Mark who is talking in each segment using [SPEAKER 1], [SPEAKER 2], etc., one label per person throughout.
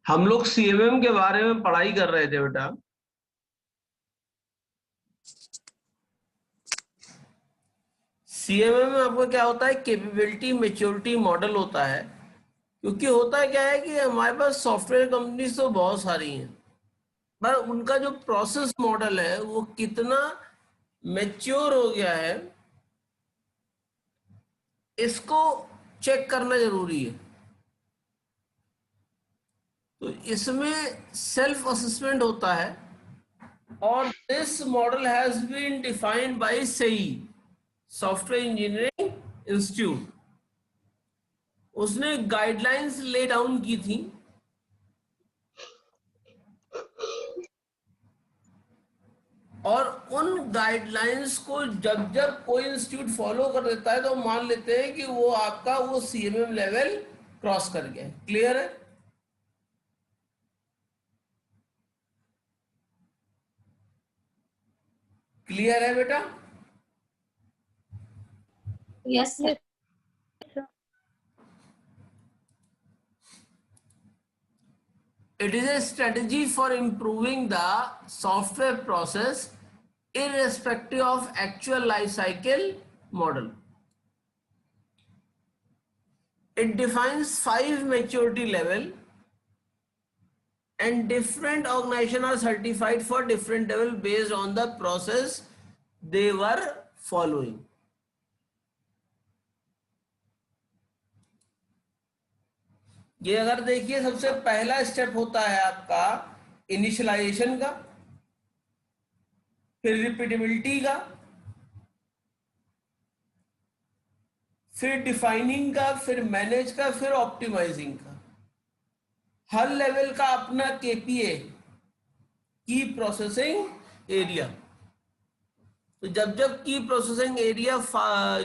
[SPEAKER 1] हम लोग सीएमएम के बारे में पढ़ाई कर रहे थे बेटा। सीएमएम में आपको क्या होता है, कैपेबिलिटी मैच्योरिटी मॉडल होता है। क्योंकि होता क्या है कि हमारे पास सॉफ्टवेयर कंपनीज तो बहुत सारी हैं, पर उनका जो प्रोसेस मॉडल है वो कितना मैच्योर हो गया है, इसको चेक करना जरूरी है। तो इसमें सेल्फ असेसमेंट होता है, और this model has been defined by SEI, software engineering institute. उसने गाइडलाइंस ले डाउन की थी, और उन गाइडलाइंस को जब जब कोई इंस्टीट्यूट फॉलो कर देता है तो मान लेते हैं कि वो आपका वो सीएमएम लेवल क्रॉस कर गया। क्लियर है? क्लियर है बेटा?
[SPEAKER 2] Yes sir.
[SPEAKER 1] It is a strategy for improving the software process irrespective of actual life cycle model. It defines 5 maturity level, and different organizations are certified for different level based on the process they were following. ये अगर देखिए, सबसे पहला step होता है आपका initialisation का, फिर रिपीटेबिलिटी का, फिर डिफाइनिंग का, फिर मैनेज का, फिर ऑप्टिमाइजिंग का। हर लेवल का अपना केपीए, की प्रोसेसिंग एरिया। तो जब जब की प्रोसेसिंग एरिया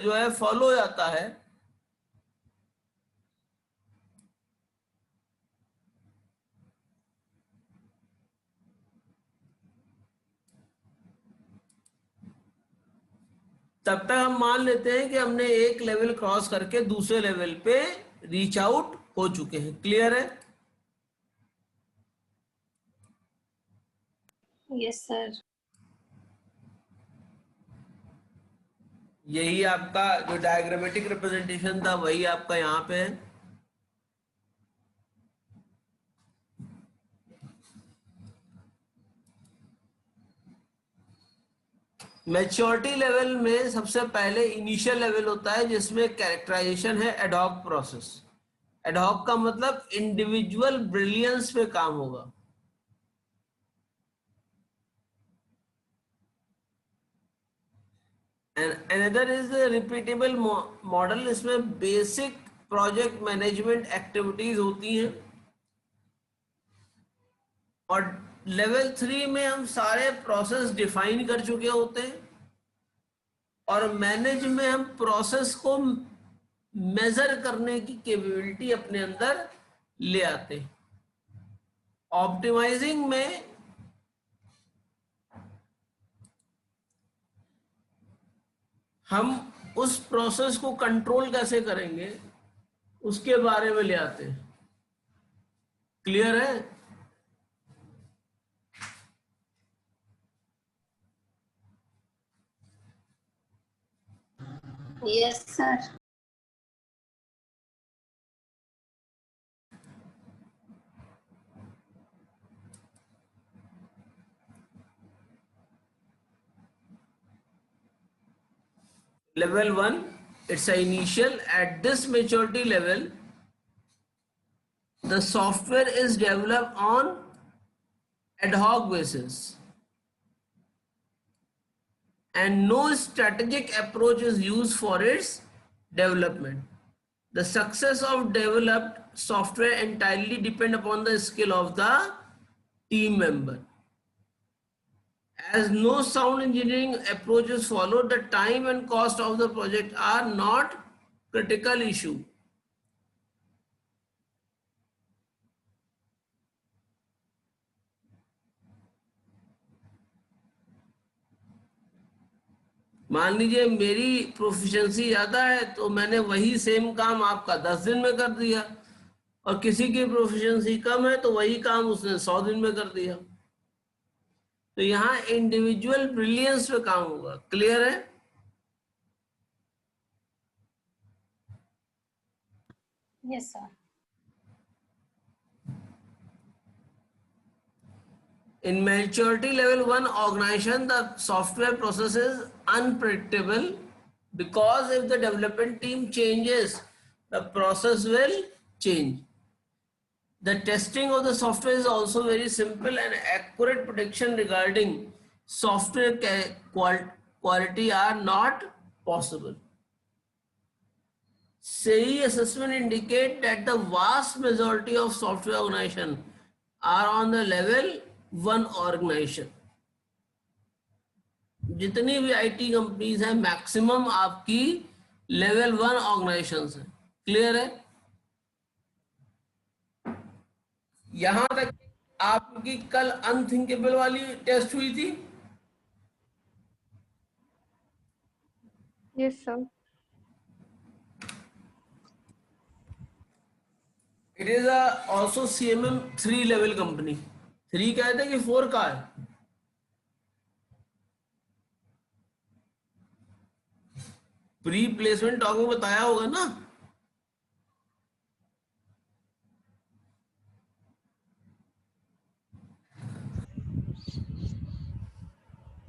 [SPEAKER 1] जो है फॉलो हो जाता है, तब तक हम मान लेते हैं कि हमने एक लेवल क्रॉस करके दूसरे लेवल पे रीच आउट हो चुके हैं। क्लियर है?
[SPEAKER 2] Yes sir.
[SPEAKER 1] यही आपका जो डायग्रामेटिक रिप्रेजेंटेशन था वही आपका यहाँ पे है। मैच्योरिटी लेवल में सबसे पहले इनिशियल लेवल होता है, जिसमें कैरेक्टराइजेशन है एडहॉक प्रोसेस। एडहॉक का मतलब इंडिविजुअल ब्रिलियंस पे काम होगा। And another is repeatable model. इसमें बेसिक प्रोजेक्ट मैनेजमेंट एक्टिविटीज होती हैं, और लेवल 3 में हम सारे प्रोसेस डिफाइन कर चुके होते हैं, और मैनेज में हम प्रोसेस को मेजर करने की कैपेबिलिटी अपने अंदर ले आते हैं। ऑप्टिमाइजिंग में हम उस प्रोसेस को कंट्रोल कैसे करेंगे उसके बारे में ले आते हैं। क्लियर है?
[SPEAKER 2] Yes sir.
[SPEAKER 1] Level 1, it's a initial. At this maturity level, the software is developed on ad hoc basis, and no strategic approach is used for its development. The success of developed software entirely depend upon the skill of the team member. As no sound engineering approach is followed, the time and cost of the project are not critical issue. मान लीजिए मेरी proficiency ज्यादा है, तो मैंने वही same काम आपका 10 दिन में कर दिया, और किसी की प्रोफिशिएंसी कम है तो वही काम उसने 100 दिन में कर दिया। तो यहाँ इंडिविजुअल ब्रिलियंस पे काम होगा। क्लियर है?
[SPEAKER 2] Yes, sir.
[SPEAKER 1] In maturity level 1 organization, the software process is unpredictable because if the development team changes, the process will change. The testing of the software is also very simple, and accurate prediction regarding software quality are not possible. SEI assessment indicate that the vast majority of software organization are on the level 1 organization. जितनी भी IT companies हैं maximum आपकी level 1 organisations हैं। Clear है? यहां तक आपकी कल अनथिंकेबल वाली टेस्ट हुई थी।
[SPEAKER 3] Yes, sir.
[SPEAKER 1] It is also CMM 3 level company. 3 कहते हैं कि 4 का है? प्री प्लेसमेंट टॉक में बताया होगा ना।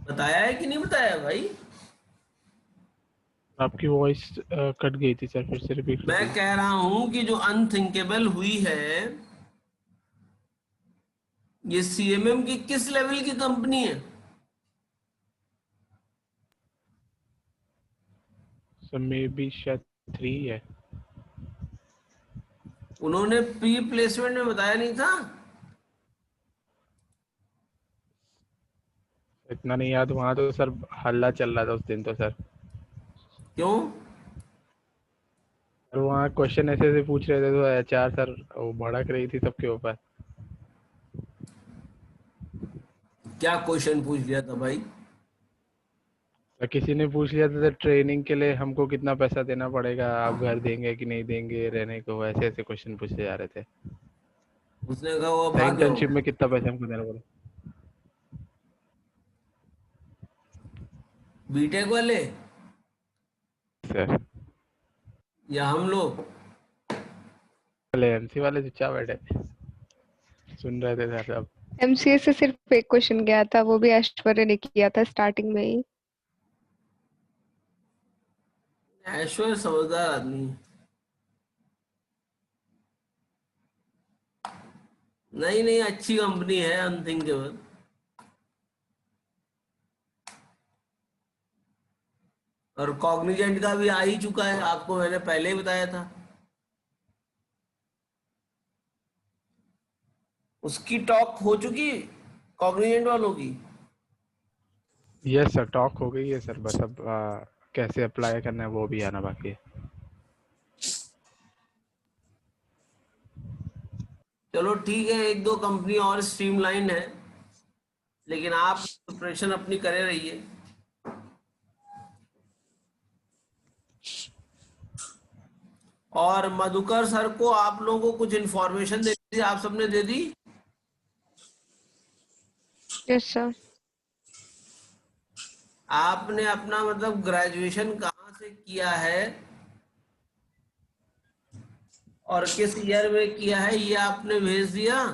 [SPEAKER 1] बताया है कि नहीं बताया भाई?
[SPEAKER 4] आपकी वॉइस कट गई थी सर, फिर से रिपीट
[SPEAKER 1] मैं कह रहा हूं कि जो अनथिंकेबल हुई है ये CMM की किस लेवल की कंपनी है?
[SPEAKER 4] सर मे बी शायद 3 है।
[SPEAKER 1] उन्होंने प्री प्लेसमेंट में बताया नहीं था?
[SPEAKER 4] इतना नहीं याद, वहाँ तो सर हल्ला चल रहा था उस दिन तो सर।
[SPEAKER 1] क्यों?
[SPEAKER 4] और वहाँ क्वेश्चन ऐसे ऐसे पूछ रहे थे तो HR सर वो भड़क रही थी सबके ऊपर।
[SPEAKER 1] क्या क्वेश्चन पूछ लिया था भाई?
[SPEAKER 4] तो किसी ने पूछ लिया था ट्रेनिंग के लिए हमको कितना पैसा देना पड़ेगा, आप घर देंगे कि नहीं देंगे रहने को, ऐसे ऐसे क्वेश्चन पूछे जा रहे थे।
[SPEAKER 1] उसने कहा वो भाग जाओ।
[SPEAKER 4] इंटर्नशिप में कितना पैसा हमको देना पड़ेगा?
[SPEAKER 1] बीटेक वाले
[SPEAKER 4] सर
[SPEAKER 1] या हम लोग?
[SPEAKER 4] MC वाले चुपचाप बैठे सुन रहे थे सर सब।
[SPEAKER 3] MCA से सिर्फ एक क्वेश्चन गया था, वो भी ऐश्वर्य ने किया था स्टार्टिंग में ही।
[SPEAKER 1] ऐश्वर्य समझदार आदमी है। नहीं नहीं, अच्छी कंपनी है अनथिंकेबल। और कॉग्निजेंट का भी आ ही चुका है, आपको मैंने पहले ही बताया था। उसकी टॉक हो चुकी कॉग्निजेंट वालों की।
[SPEAKER 4] यस सर, टॉक हो गई है सर, बस अब कैसे अप्लाई करना है वो भी आना बाकी है।
[SPEAKER 1] चलो ठीक है, एक दो कंपनी और स्ट्रीमलाइन है, लेकिन आप प्रिपरेशन अपनी करे रहिए। और मधुकर सर को आप लोगों को कुछ इंफॉर्मेशन दे दी, आप सबने दे दी?
[SPEAKER 3] Yes sir.
[SPEAKER 1] आपने अपना मतलब ग्रेजुएशन कहाँ से किया है और किस ईयर में किया है ये आपने भेज दिया?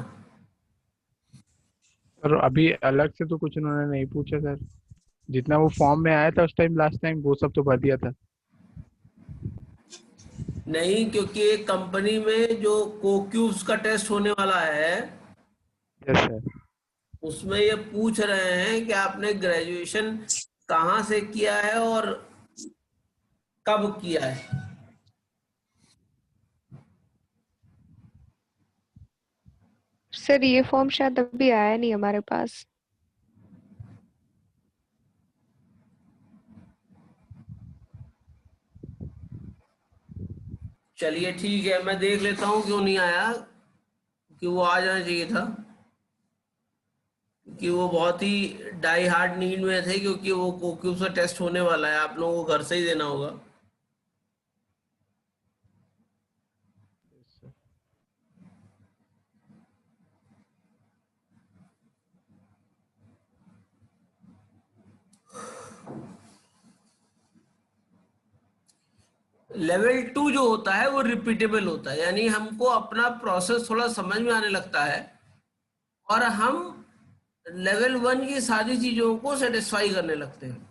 [SPEAKER 4] सर अभी अलग से तो कुछ उन्होंने नहीं पूछा सर, जितना वो फॉर्म में आया था उस टाइम लास्ट टाइम वो सब तो भर दिया था।
[SPEAKER 1] नहीं, क्योंकि एक कंपनी में जो कोक्यूब्स का टेस्ट होने वाला है
[SPEAKER 4] यस सर।
[SPEAKER 1] उसमें ये पूछ रहे हैं कि आपने ग्रेजुएशन कहाँ से किया है और कब किया है।
[SPEAKER 3] सर ये फॉर्म शायद अभी आया नहीं हमारे पास।
[SPEAKER 1] चलिए ठीक है, मैं देख लेता हूँ क्यों नहीं आया, कि वो आ जाना चाहिए था, कि वो बहुत ही डाई हार्ड नीड में थे, क्योंकि वो कोक्यूब्स का टेस्ट होने वाला है, आप लोगों को घर से ही देना होगा। लेवल 2 जो होता है वो रिपीटेबल होता है, यानी हमको अपना प्रोसेस थोड़ा समझ में आने लगता है और हम लेवल 1 की सारी चीजों को सेटिस्फाई करने लगते हैं.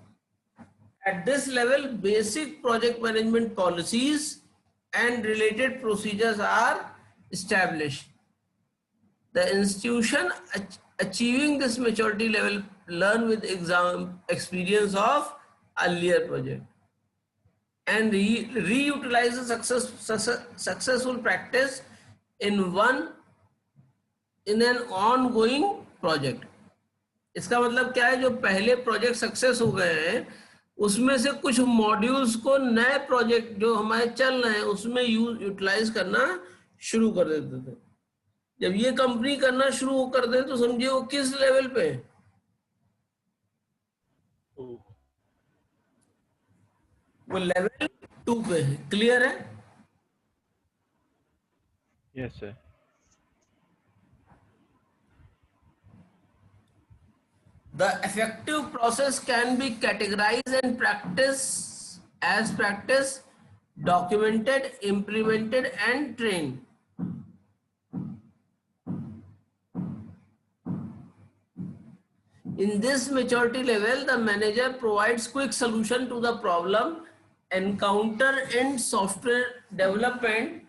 [SPEAKER 1] At this level, basic project management policies and related procedures are established. The institution achieving this maturity level learn with experience of earlier project and reutilize the successful practice in an ongoing project. इसका मतलब क्या है, जो पहले project success हो गए हैं उसमें से कुछ मॉड्यूल्स को नए प्रोजेक्ट जो हमारे चल रहे हैं उसमें यूटिलाइज करना शुरू कर देते थे. जब ये कंपनी करना शुरू कर दे तो समझिए वो किस लेवल पे है, वो लेवल 2 पे है. क्लियर है?
[SPEAKER 4] Yes sir.
[SPEAKER 1] The effective process can be categorized and practiced, documented, implemented, and trained. In this maturity level, the manager provides quick solution to the problem encountered in software development,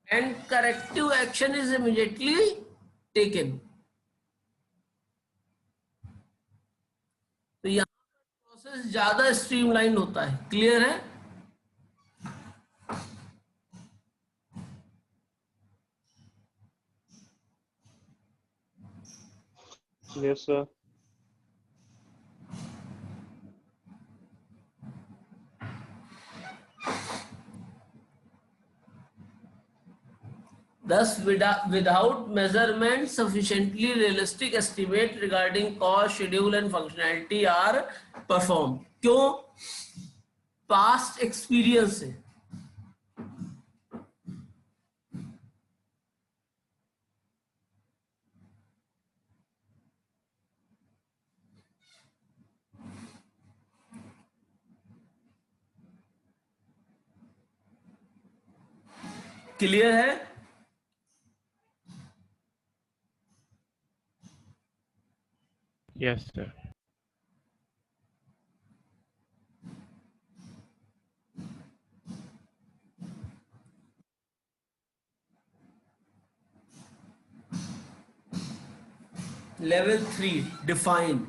[SPEAKER 1] and corrective action is immediately taken. तो यहाँ पर process ज्यादा streamline होता है. Clear है?
[SPEAKER 5] Yes, sir.
[SPEAKER 1] Thus, without measurement, sufficiently realistic estimate regarding cost, schedule and functionality are performed. क्यों? Past experience से. Clear है?
[SPEAKER 4] Yes sir.
[SPEAKER 1] Level 3, define.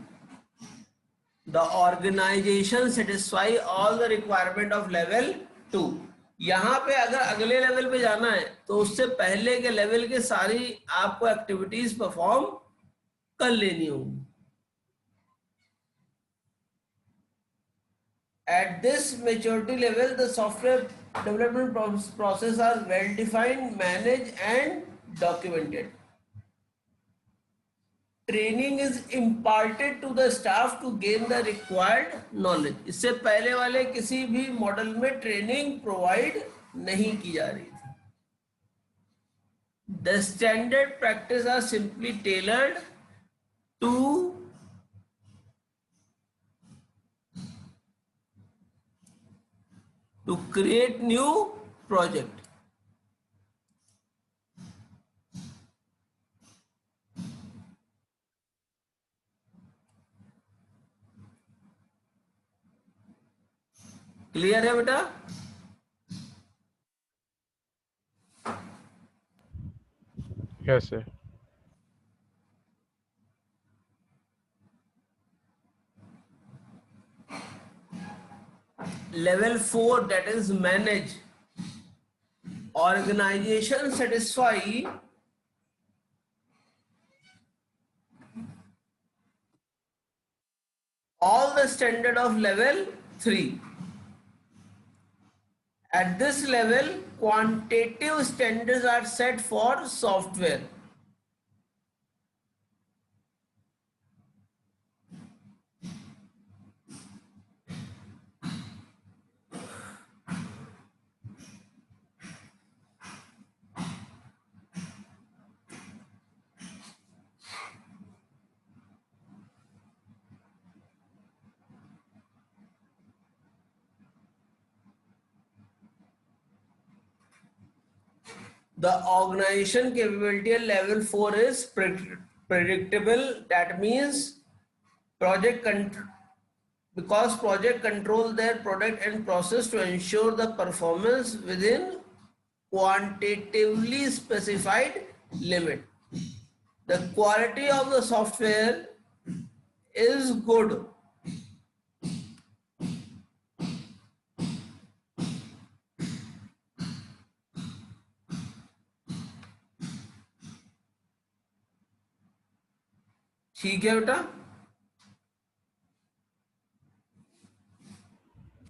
[SPEAKER 1] The organization satisfy all the requirement of level 2. यहाँ पे अगर अगले level पे जाना है तो उससे पहले के लेवल के सारी आपको एक्टिविटीज परफॉर्म कर लेनी होगी. At this maturity level, the software development process are well defined, managed and documented. Training is imparted to the staff to gain the required knowledge. इससे पहले वाले किसी भी मॉडल में ट्रेनिंग प्रोवाइड नहीं की जा रही थी. The standard practice are simply tailored to create new project. Clear है बेटा?
[SPEAKER 4] Yes sir.
[SPEAKER 1] Level 4, that is manage. Organization satisfy all the standard of level 3. At this level, quantitative standards are set for software. The organization capability at level 4 is predictable. That means because project control their product and process to ensure the performance within quantitatively specified limit. The quality of the software is good. ठीक है बेटा?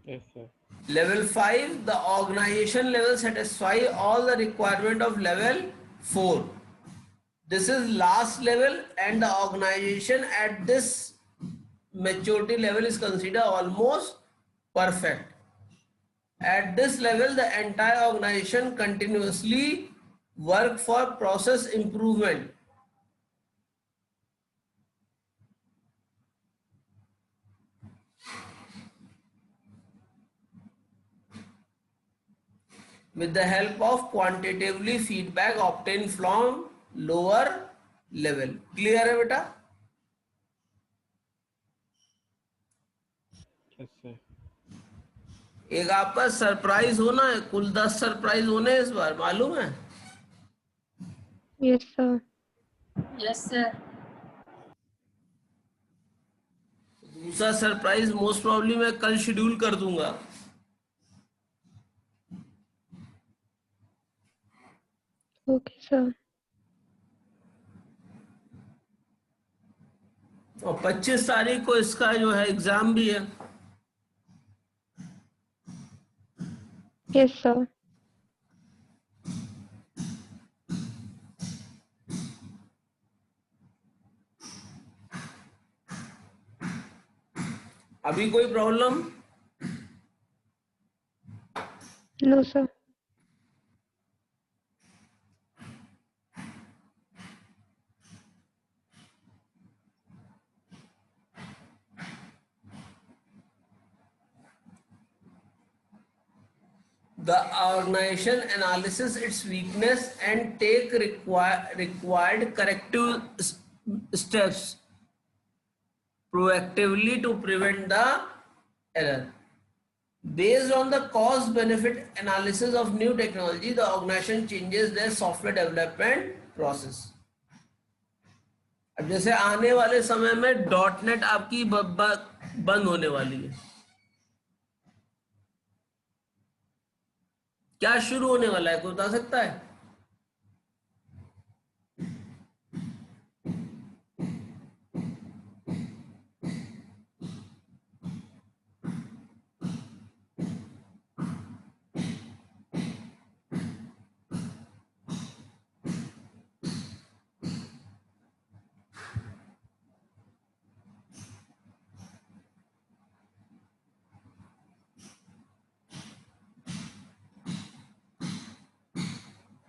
[SPEAKER 4] Yes, sir.
[SPEAKER 1] Level 5, the organization level satisfy all the requirement of level 4. This is last level and the organization at this maturity level is considered almost perfect. At this level, the entire organization continuously work for process improvement. With the help of quantitatively feedback obtained from lower level. Clear है बेटा?
[SPEAKER 4] Yes, sir.
[SPEAKER 1] एक आपका surprise होना है, कुल 10 surprise होने हैं इस बार, मालूम है?
[SPEAKER 3] Yes, sir.
[SPEAKER 2] Yes, sir.
[SPEAKER 1] दूसरा सरप्राइज मोस्ट प्रॉब्ली मैं कल शेड्यूल कर दूंगा.
[SPEAKER 3] Okay, sir.
[SPEAKER 1] और 25 तारीख को इसका जो है एग्जाम भी है.
[SPEAKER 3] Yes, sir.
[SPEAKER 1] अभी कोई problem?
[SPEAKER 3] No, sir.
[SPEAKER 1] The organization analysis its weakness and take required corrective steps proactively to prevent the error. Based on the cost benefit analysis of new technology, the organization changes their software development process. अब जैसे आने वाले समय में .NET आपकी बंद होने वाली है, क्या शुरू होने वाला है, कोई बता सकता है?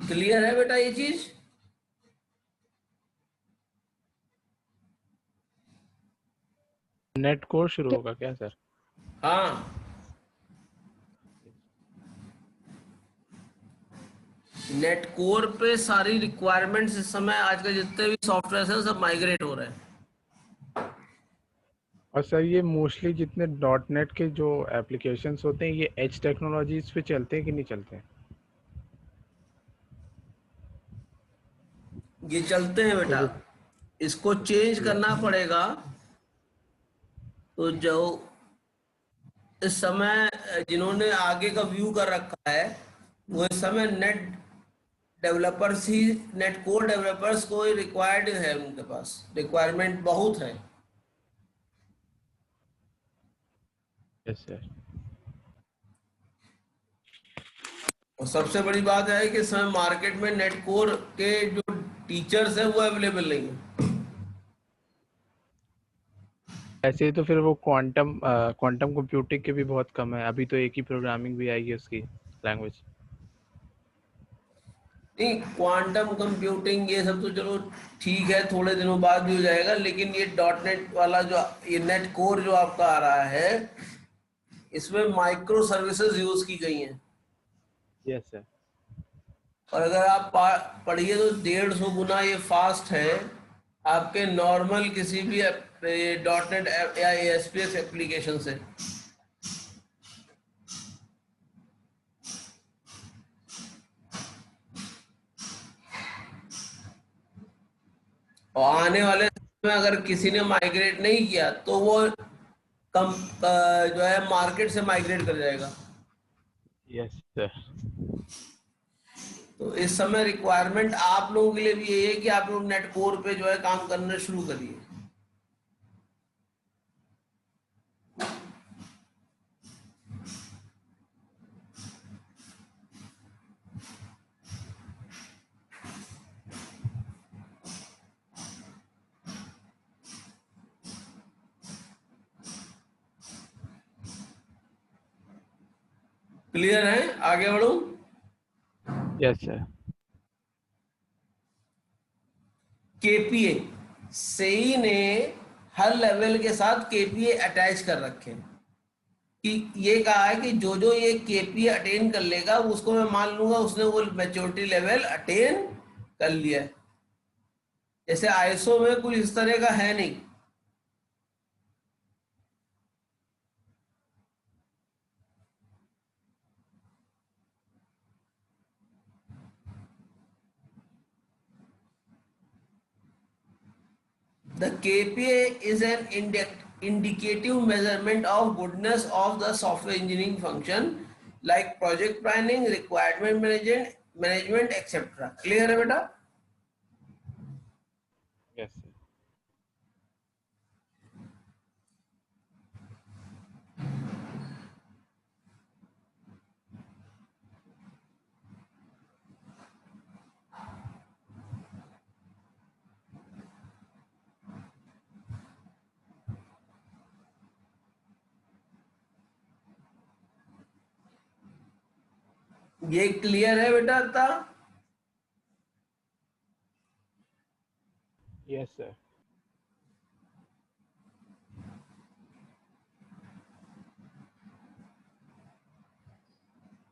[SPEAKER 1] क्लियर है बेटा ये चीज?
[SPEAKER 4] नेट कोर्स शुरू होगा क्या सर?
[SPEAKER 1] हाँ, नेट कोर पे सारी रिक्वायरमेंट्स इस समय आज के जितने भी सॉफ्टवेयर हैं सब माइग्रेट हो रहे हैं.
[SPEAKER 4] और सर ये मोस्टली जितने .NET के जो एप्लीकेशंस होते हैं ये एज टेक्नोलॉजीज पे चलते हैं कि नहीं चलते हैं?
[SPEAKER 1] ये चलते हैं बेटा, इसको चेंज करना पड़ेगा. तो जो इस समय जिन्होंने आगे का व्यू कर रखा है वो इस समय नेट डेवलपर्स ही, नेट कोर डेवलपर्स को ही रिक्वायर्ड है, उनके पास रिक्वायरमेंट बहुत है.
[SPEAKER 4] Yes sir.
[SPEAKER 1] और सबसे बड़ी बात है कि इस समय मार्केट में नेट कोर के जो टीचर्स हैं वो अवेलेबल नहीं है.
[SPEAKER 4] ऐसे ही तो फिर वो क्वांटम कंप्यूटिंग के भी बहुत कम है. अभी तो एक ही प्रोग्रामिंग भी आएगी उसकी लैंग्वेज.
[SPEAKER 1] नहीं, क्वांटम कंप्यूटिंग ये सब तो चलो ठीक है, थोड़े दिनों बाद भी हो जाएगा, लेकिन ये .NET वाला जो ये नेट कोर जो आपका आ रहा है इसमें माइक्रो सर्विसेज यूज की गई हैं.
[SPEAKER 4] Yes sir.
[SPEAKER 1] और अगर आप पढ़िए तो 150 गुना ये फास्ट है आपके नॉर्मल किसी भी डॉट नेट या एएसपीएस एप्लीकेशन से। और आने वाले समय में अगर किसी ने माइग्रेट नहीं किया तो वो कम जो है मार्केट से माइग्रेट कर जाएगा।
[SPEAKER 4] Yes sir.
[SPEAKER 1] तो इस समय रिक्वायरमेंट आप लोगों के लिए भी यही है कि आप लोग नेट कोर पे जो है काम करना शुरू करिए। क्लियर है? आगे बढ़ूं?
[SPEAKER 4] Yes sir.
[SPEAKER 1] केपीए सेई ने हर लेवल के साथ केपीए अटैच कर रखे हैं कि ये कहा है कि जो जो ये केपीए अटेन कर लेगा उसको मैं मान लूंगा उसने वो मैच्योरिटी लेवल अटेन कर लिया है। जैसे आईएसओ में कुछ इस तरह का है नहीं। The KPA is an indicative measurement of goodness of the software engineering function like project planning, requirement management, etc. Clear है बेटा?
[SPEAKER 4] Yes sir.
[SPEAKER 1] ये क्लियर है बेटा था?
[SPEAKER 4] Yes sir.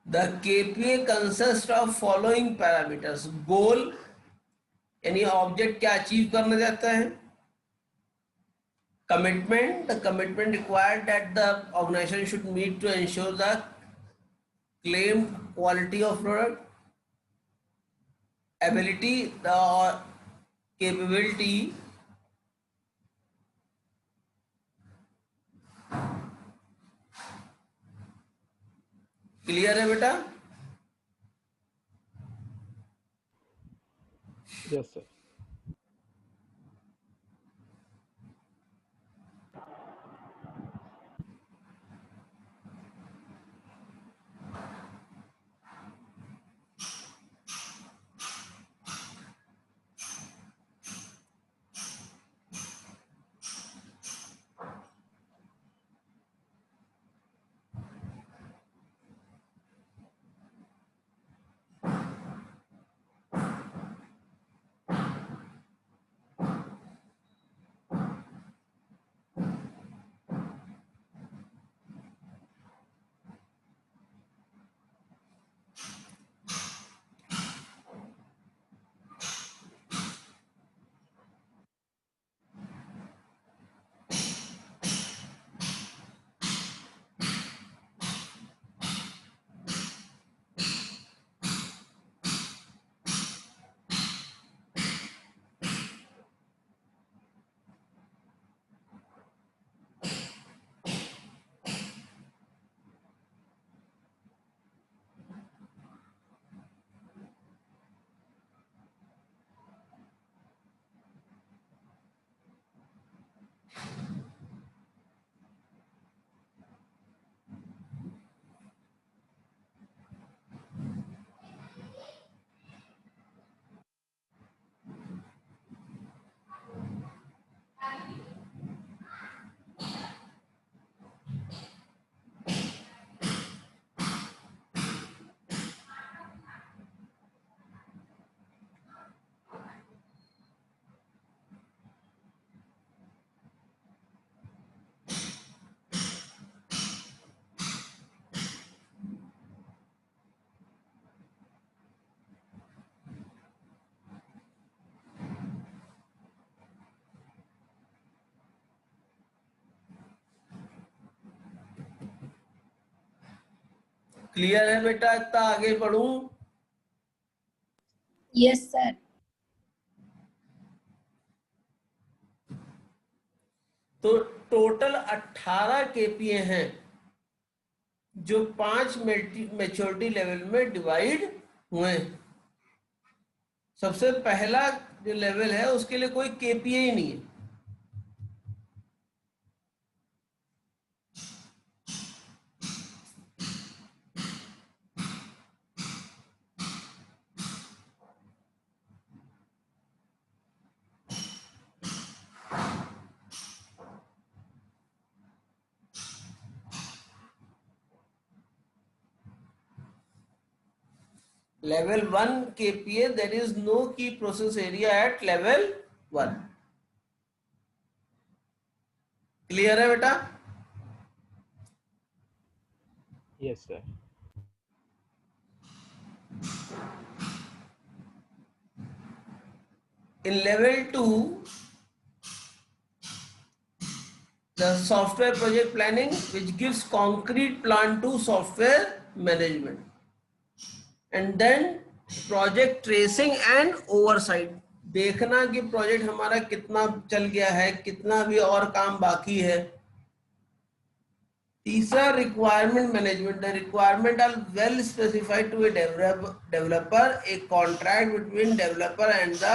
[SPEAKER 1] The KPA consists of following parameters: goal यानी object क्या achieve करना चाहता है, commitment, the commitment required that the organization should meet to ensure the claimed quality of product, ability, the capability, clear है बेटा?
[SPEAKER 4] Yes sir.
[SPEAKER 1] Clear है बेटा? इतना आगे बढ़ूं?
[SPEAKER 2] Yes, sir.
[SPEAKER 1] तो टोटल 18 केपीए हैं जो 5 मैच्योरिटी लेवल में डिवाइड हुए हैं। सबसे पहला जो लेवल है उसके लिए कोई केपीए ही नहीं है। Level 1 KPA, there is no key process area at level 1. Clear है बेटा?
[SPEAKER 4] Yes, sir.
[SPEAKER 1] In level 2, the software project planning, which gives concrete plan to software management, and then project tracing and oversight, देखना कि project हमारा कितना चल गया है, कितना भी और काम बाकी है। तीसरा requirement management, the requirement are well specified to a developer, a contract between developer and the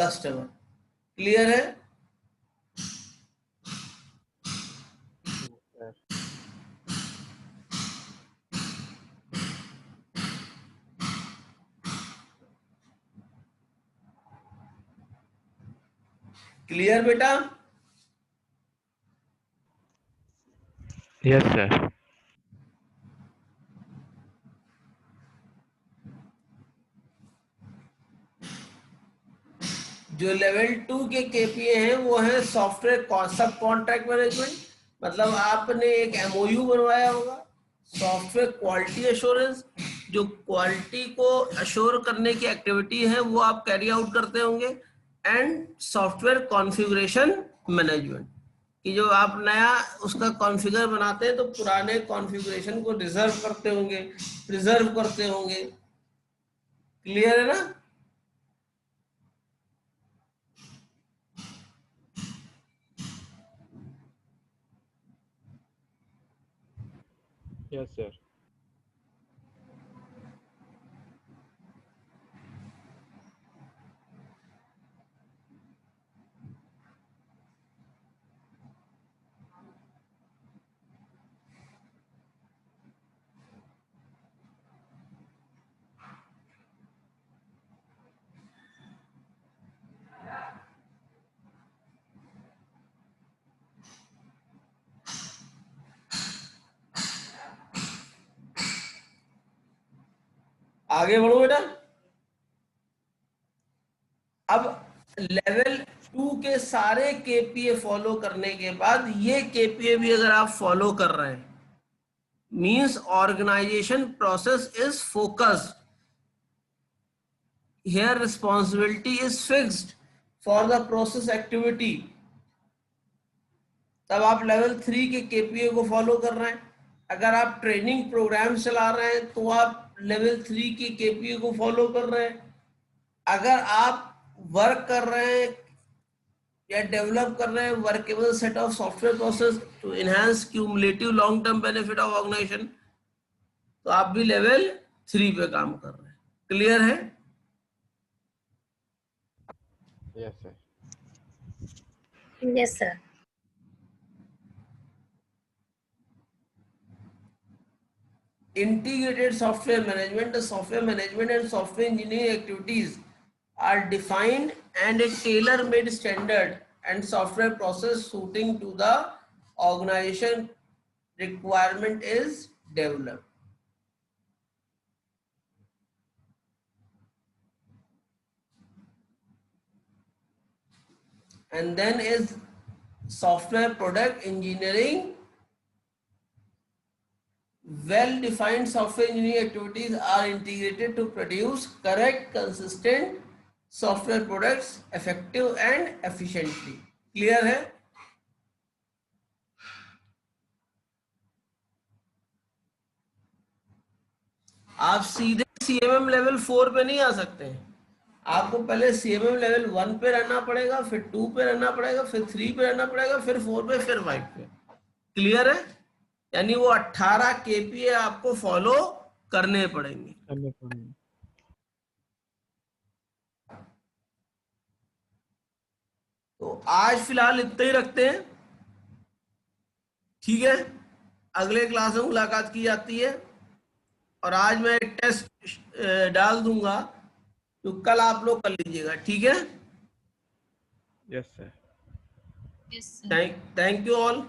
[SPEAKER 1] customer. Clear है?
[SPEAKER 4] Sir.
[SPEAKER 1] क्लियर बेटा?
[SPEAKER 4] Yes, sir.
[SPEAKER 1] जो लेवल 2 के केपीए हैं वो है सॉफ्टवेयर सब कॉन्ट्रैक्ट मैनेजमेंट, मतलब आपने एक एमओयू बनवाया होगा। सॉफ्टवेयर क्वालिटी एश्योरेंस, जो क्वालिटी को अश्योर करने की एक्टिविटी है वो आप कैरी आउट करते होंगे। एंड सॉफ्टवेयर कॉन्फ़िगरेशन मैनेजमेंट, कि जो आप नया उसका कॉन्फ़िगर बनाते हैं तो पुराने कॉन्फ़िगरेशन को रिजर्व करते होंगे, प्रिजर्व करते होंगे। क्लियर है ना?
[SPEAKER 4] Yes, sir.
[SPEAKER 1] आगे बढ़ो बेटा। अब लेवल 2 के सारे केपीए फॉलो करने के बाद ये केपीए भी अगर आप फॉलो कर रहे हैं, means organisation process is focused, here responsibility is fixed for the process activity, तब आप लेवल 3 के केपीए को फॉलो कर रहे हैं। अगर आप ट्रेनिंग प्रोग्राम चला रहे हैं तो आप लेवल 3 के केपीए को फॉलो कर रहे हैं। अगर आप वर्क कर रहे हैं या डेवलप कर रहे हैं workable set of software process to enhance cumulative long term benefit of organisation, तो आप भी लेवल 3 पे काम कर रहे हैं। क्लियर है?
[SPEAKER 4] Yes, sir.
[SPEAKER 2] Yes, sir.
[SPEAKER 1] Integrated software management, the software management and software engineering activities are defined and a tailor-made standard and software process suiting to the organization requirement is developed. And then is software product engineering. Well-defined software engineering activities are integrated to produce correct, consistent software products effective and efficiently. Clear है? आप सीधे CMM level 4 पे नहीं आ सकते हैं, आपको पहले CMM level 1 पे रहना पड़ेगा, फिर 2 पे रहना पड़ेगा, फिर 3 पे रहना पड़ेगा, फिर 4 पे, फिर 5 पे। क्लियर है? यानी वो 18 KPA आपको फॉलो करने पड़ेंगे। तो आज फिलहाल इतना ही रखते हैं, ठीक है? अगले क्लास में मुलाकात की जाती है, और आज मैं एक टेस्ट डाल दूंगा, तो कल आप लोग कर लीजिएगा, ठीक है?
[SPEAKER 4] Yes sir.
[SPEAKER 2] Yes, sir.
[SPEAKER 1] Thank you all.